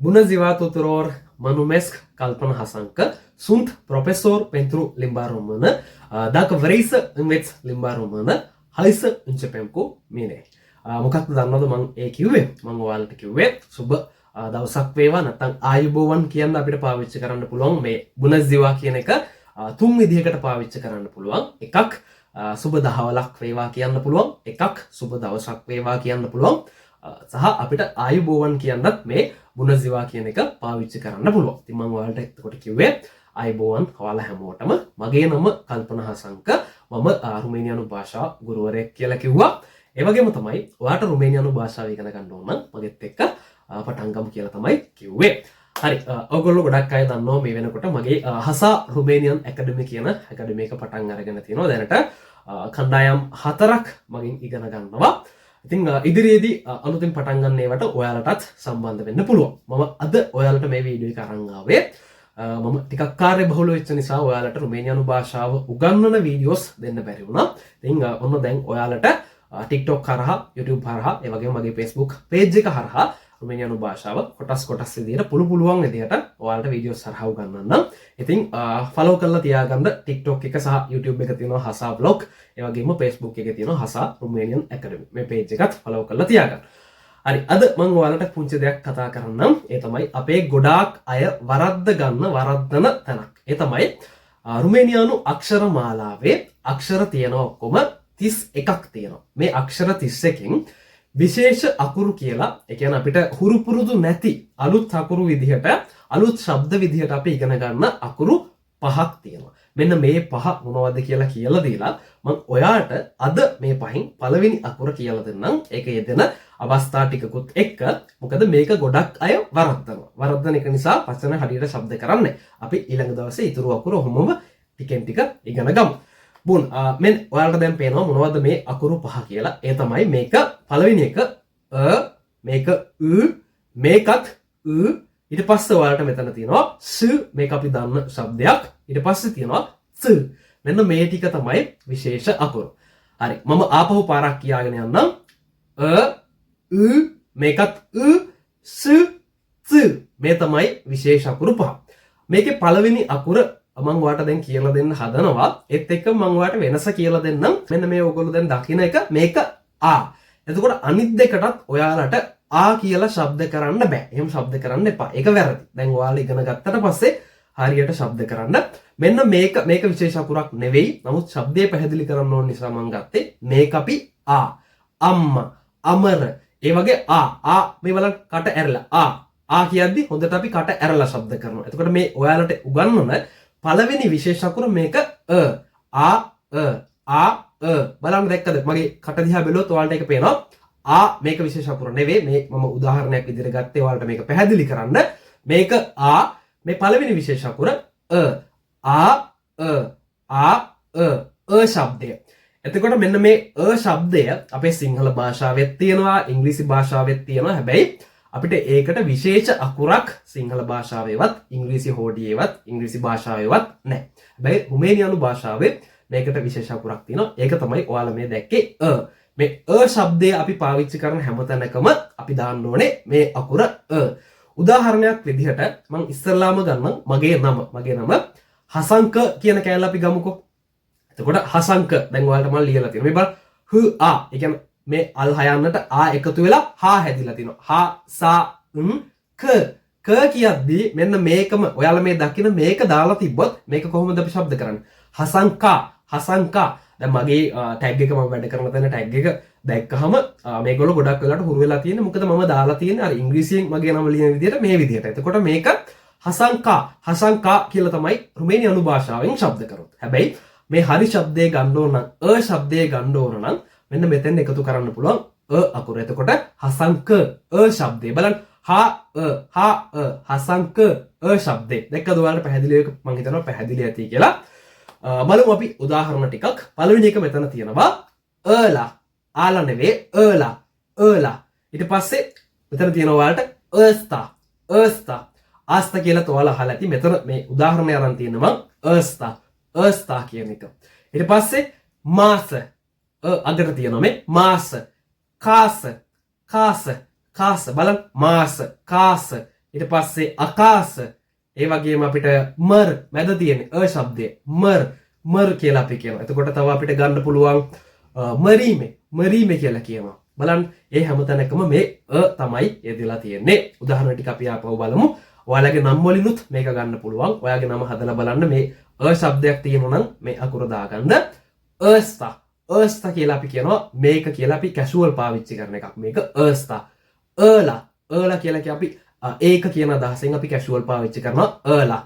Bună ziua tuturor! Mă numesc Calpana Hasancă, sunt profesor pentru limba română. Dacă vrei să înveți limba română, hai să începem cu mine. මොකක්ද දන්නවද මම ඒ කිව්වේ? මම ඔයාලට කිව්වේ සුබ දවසක් වේවා නැත්නම් ආයුබෝවන් කියන්න අපිට පාවිච්චි කරන්න පුළුවන් මේ බුණ ziwa කියන එක තුන් විදිහකට පාවිච්චි කරන්න පුළුවන්. එකක් සුබ දහවලක් වේවා කියන්න පුළුවන්. එකක් සුබ දවසක් වේවා කියන්න පුළුවන්. සහ අපිට ආයුබෝවන් කියන්නත් මේ බුණ ziwa කියන එක පාවිච්චි කරන්න පුළුවන්. ඉතින් මම ඔයාලට එතකොට කිව්වේ ආයුබෝවන් ඔයාලා හැමෝටම මගේ නම කල්පනා හසංක. මම රුමේනියානු භාෂා ගුරුවරයෙක් කියලා කිව්වා. ඒ වගේම තමයි ඔයාට රුමේනියානු භාෂාව ඉගෙන ගන්න ඕන නම් මගෙත් එක්ක පටන් ගමු කියලා තමයි කිව්වේ. හරි ඔයගොල්ලෝ ගොඩක් අය දන්නවා මේ වෙනකොට මගේ හසා රුමේනියන් ඇකඩමි කියන ඇකඩමි එක පටන් අරගෙන තියෙනවා. දැනට කණ්ඩායම් 4ක් මගෙන් ඉගෙන ගන්නවා. ඉතින් ඉදිරියේදී අලුතින් පටන් ගන්න ඒවට ඔයාලටත් සම්බන්ධ වෙන්න පුළුවන්. මම අද ඔයාලට මේ වීඩියෝ එක අරන් ආවේ මම ටිකක් කාර්යබහුල වෙච්ච නිසා ඔයාලට රුමේනියානු භාෂාව උගන්වන වීඩියෝස් දෙන්න බැරි වුණා. ඉතින් ඔන්න දැන් ඔයාලට TikTok හරහා YouTube හරහා ඒ වගේම මගේ Facebook page එක හරහා රුමේනියානු භාෂාව කොටස් විදිහට පුළුවන් විදිහට ඔයාලට වීඩියෝස් හරහා උගන්වන්නම්. ඉතින් follow කරලා තියාගන්න TikTok එක සහ YouTube එක තියෙනවා හසා vlog. ඒ වගේම Facebook එකේ තියෙනවා හසා රුමේනියන් academy. මේ page එකත් follow කරලා තියාගන්න. හරි අද මම ඔයාලට පුංචි දෙයක් කතා කරන්නම්. ඒ තමයි අපේ ගොඩාක් අය වරද්දන තැනක්. ඒ තමයි රුමේනියානු අක්ෂර මාලාවේ අක්ෂර තියෙනවා ඔක්කොම 31ක් තියෙනවා. මේ අක්ෂර 31කින් විශේෂ අකුරු කියලා ඒ කියන්නේ අපිට හුරු පුරුදු නැති අලුත් අකුරු විදිහට අලුත් ශබ්ද විදිහට අපි ඉගෙන ගන්න අකුරු 5ක් තියෙනවා. මෙන්න මේ 5 මොනවද කියලා දීලා මම ඔයාට අද මේ පහෙන් පළවෙනි අකුර කියලා දෙන්නම්. ඒක යෙදෙන අවස්ථා ටිකකුත් එක්ක. මොකද මේක ගොඩක් අය වරද්දනවා. වරද්දන එක නිසා වචන හරියට ශබ්ද කරන්නේ. අපි ඊළඟ දවසේ ඊතුරු අකුරු ඔහොමම ටිකෙන් ටික ඉගෙන ගමු. බුන් මෙන් ඔයාලට දැන් පේනවා මොනවද මේ අකුරු 5 කියලා. ඒ තමයි මේක පළවෙනි එක මේක මේකත් ඊට පස්සේ ඔයාලට මෙතන තියෙනවා ස් මේක අපි දන්න શબ્දයක්. ඊට පස්සේ තියෙනවා ස්. මෙන්න මේ ටික තමයි විශේෂ අකුරු. හරි මම ආපහු පාරක් කියාගෙන යන්නම්. මේකත් ස් ස් මේ තමයි විශේෂ අකුරු 5. මේකේ පළවෙනි අකුර මම ඔයාලට දැන් කියලා දෙන්න හදනවා. ඒත් එක්ක මම ඔයාලට වෙනස කියලා දෙන්නම්. මෙන්න මේ ඔයගොල්ලෝ දැන් දකින්න එක මේක ආ. එතකොට අනිත් දෙකටත් ඔයාලට ආ කියලා ශබ්ද කරන්න බෑ. එහෙම ශබ්ද කරන්න එපා. ඒක වැරදි. දැන් ඔයාලා ඉගෙන ගත්තට පස්සේ හරියට ශබ්ද කරන්න. මෙන්න මේක විශේෂ අකුරක් නෙවෙයි. නමුත් ශබ්දය පැහැදිලි කරන්න ඕන නිසා මම ගත්තේ මේක අපි ආ. අම්මා, අමර, ඒ වගේ ආ මේ බලන්න කට ඇරලා ආ කියද්දි හොඳට අපි කට ඇරලා ශබ්ද කරනවා. එතකොට මේ ඔයාලට උගන්වන පළවෙනි විශේෂ අකුර මේක බලන්න දැක්කද මගේ කට දිහා බැලුවොත් ඔයාලට ඒක පේනවා මේක විශේෂ අකුර නෙවෙයි. මේ මම උදාහරණයක් විදිහට ගත්තේ ඔයාලට මේක පැහැදිලි කරන්න. මේක මේ පළවෙනි විශේෂ අකුර ශබ්දය. එතකොට මෙන්න මේ ශබ්දය අපේ සිංහල භාෂාවෙත් තියෙනවා ඉංග්‍රීසි භාෂාවෙත් තියෙනවා. හැබැයි අපිට ඒකට විශේෂ අකුරක් සිංහල භාෂාවේවත් ඉංග්‍රීසි හෝඩියේවත් ඉංග්‍රීසි භාෂාවේවත් නැහැ. හැබැයි රුමේනියානු භාෂාවේ මේකට විශේෂ අකුරක් තියෙනවා. ඒක තමයි ඔයාලා මේ දැක්කේ මේ ශබ්දය අපි පාවිච්චි කරන හැම තැනකම අපි දාන්න ඕනේ මේ අකුර උදාහරණයක් විදිහට මම ඉස්සල්ලාම ගන්නම් මගේ නම හසංක කියන කෑල්ල අපි ගමුකෝ. එතකොට හසංක දැන් ඔයාලට මම ලියලා තියෙනවා. මේ බලන්න ඒ කියන්නේ මේ අල් හයන්නට එකතු වෙලා හා හැදිලා තිනවා. හා සා ක කියද්දී මෙන්න මේකම ඔයාලා මේ දකින මේක දාලා තිබ්බොත් මේක කොහොමද අපි ශබ්ද කරන්නේ? හසංකා. දැන් මගේ ටැග් එක මම වැඩ කරන තැන ටැග් එක දැක්කහම මේගොල්ලෝ ගොඩක් වෙලාට හුරු වෙලා තියෙන්නේ. මොකද මම දාලා තියෙන්නේ අර ඉංග්‍රීසියෙන් මගේ නම ලියන විදිහට මේ විදිහට. එතකොට මේක හසංකා කියලා තමයි රුමේනියානු භාෂාවෙන් ශබ්ද කරොත්. හැබැයි මේ හරි ශබ්දයේ ගන්න ඕන නම් ශබ්දයේ ගන්න ඕන නම් මෙන්න මෙතෙන් එකතු කරන්න පුළුවන් අකුර. එතකොට හසංක ශබ්දේ බලන්න හසංක ශබ්දේ. දැක්කද ඔයාලට පැහැදිලි එක මම හිතනවා පැහැදිලි ඇති කියලා. බලමු අපි උදාහරණ ටිකක්. පළවෙනි එක මෙතන තියෙනවා ආලා නෙවෙයි ඒලා. ඊට පස්සේ මෙතන තියෙනවා ඔයාලට ආස්තා කියලා ඔයාලා අහලා ඇති. මෙතන මේ උදාහරණය අරන් තියෙනවා ආස්තා කියන එක. ඊට පස්සේ මාස අගට තියෙනවා මේ මාස කාස බලන්න මාස කාස ඊට පස්සේ අකාස ඒ වගේම අපිට මර් මැද තියෙන ශබ්දය මර් කියලා අපි කියනවා. එතකොට තව අපිට ගන්න පුළුවන් මරීමේ කියලා කියනවා. බලන්න ඒ හැමතැනකම මේ තමයි යෙදලා තියෙන්නේ. උදාහරණ ටික අපි ආපහු බලමු. ඔයාලගේ නම් වලිනුත් මේක ගන්න පුළුවන්. ඔයාගේ නම හදලා බලන්න මේ ශබ්දයක් තියෙනවා නම් මේ අකුර දාගන්න. අස්තා කියලා අපි කියනවා. මේක කියලා අපි කැෂුවල් පාවිච්චි කරන එකක්. මේක අස්තා. ඒලා කියලා කිය අපි ඒක කියන අදහසෙන් අපි කැෂුවල් පාවිච්චි කරනවා. ඒලා.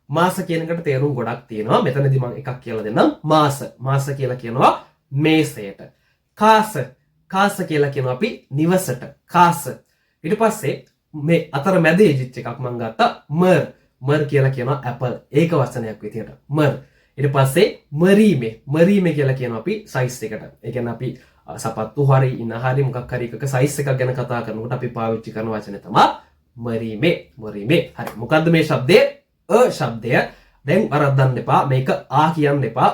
මාස කියන එකට තේරුම් ගොඩක් තියෙනවා. මෙතනදී මම එකක් කියලා දෙන්නම්. මාස කියලා කියනවා මේසයට. කාස කියලා කියනවා අපි නිවසට. කාස. ඊට පස්සේ මේ අතර මැද යෙදිච්ච එකක් මම ගත්තා. මර් කියලා කියනවා ඇපල්. ඒක වචනයක් විදියට. මර්. ඊට පස්සේ මරීමේ කියලා කියනවා අපි සයිස් එකට. ඒ කියන්නේ අපි සපත්තු හරි ඉන හරි මොකක් හරි එකක සයිස් එකක් ගැන කතා කරනකොට අපි පාවිච්චි කරන වචනේ තමයි මරීමේ. හරි. මොකද්ද මේ ශබ්දය? ශබ්දය. දැන් වරද්දන්න එපා. මේක කියන්න එපා.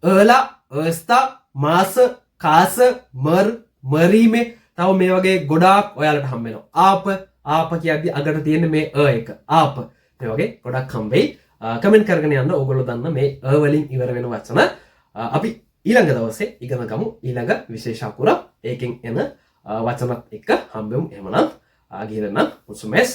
ඒලා, අස්තා, මාස, කාස, මරීමේ. තව මේ වගේ ගොඩාක් ඔයාලට හම්බ වෙනවා. ආප කියද්දි අගට තියෙන මේ එක. ආප. මේ වගේ ගොඩක් හම්බෙයි. කමෙන්ට් කරගෙන යන්න ඕගොල්ලෝ දන්න මේ වලින් ඉවර වෙන වචන. අපි ඊළඟ දවසේ ඉගෙන ගමු ඊළඟ විශේෂ අකුර. ඒකෙන් එන වචනත් එක්ක හම්බෙමු. එහෙමනම් ගිහින් මුසුමෙස්